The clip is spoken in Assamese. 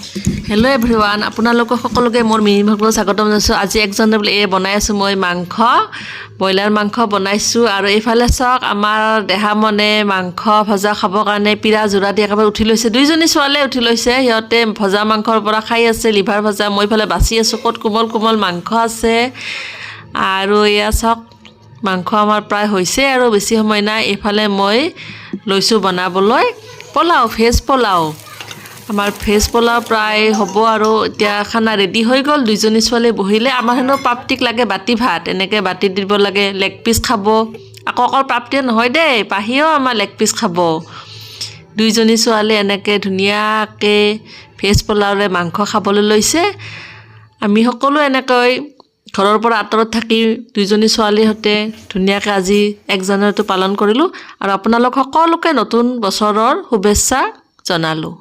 হেল্ল' এভৰিৱান, আপোনালোকক সকলোকে মোৰ মিনি ভ্লগলৈ স্বাগতম জনাইছোঁ। আজি একজনে বোলে বনাই আছোঁ মই মাংস, ব্ৰইলাৰ মাংস বনাইছোঁ। আৰু এইফালে চাওক আমাৰ দেহা মনে মাংস ভজা খাবৰ কাৰণে পিৰা যোৰা দি একেবাৰে উঠি লৈছে। দুইজনী ছোৱালীয়ে উঠি লৈছে, সিহঁতে ভজা মাংসৰ পৰা খাই আছে লিভাৰ ভজা। মই ইফালে বাচি আছোঁ ক'ত কোমল কোমল মাংস আছে। আৰু এয়া চাওক মাংস আমাৰ প্ৰায় হৈছে আৰু বেছি সময় নাই। এইফালে মই লৈছোঁ বনাবলৈ পোলাও, ভেজ পোলাও। আমাৰ ভেজ পোলাও প্ৰায় হ'ব আৰু এতিয়া খানা ৰেডি হৈ গ'ল। দুইজনী ছোৱালী বহিলে। আমাৰ হেনো পাপ্তিক লাগে বাতি ভাত, এনেকৈ বাতি দিব লাগে। লেগ পিচ খাব, আকৌ অকল পাপ্তিয়ে নহয় দেই, পাহিও আমাৰ লেগ পিচ খাব। দুইজনী ছোৱালী এনেকৈ ধুনীয়াকৈ ভেজ পোলাওৰে মাংস খাবলৈ লৈছে। আমি সকলো এনেকৈ ঘৰৰ পৰা আঁতৰত থাকি দুইজনী ছোৱালীৰ সৈতে ধুনীয়াকৈ আজি 1 জানুৱাৰীটো পালন কৰিলোঁ। আৰু আপোনালোক সকলোকে নতুন বছৰৰ শুভেচ্ছা জনালোঁ।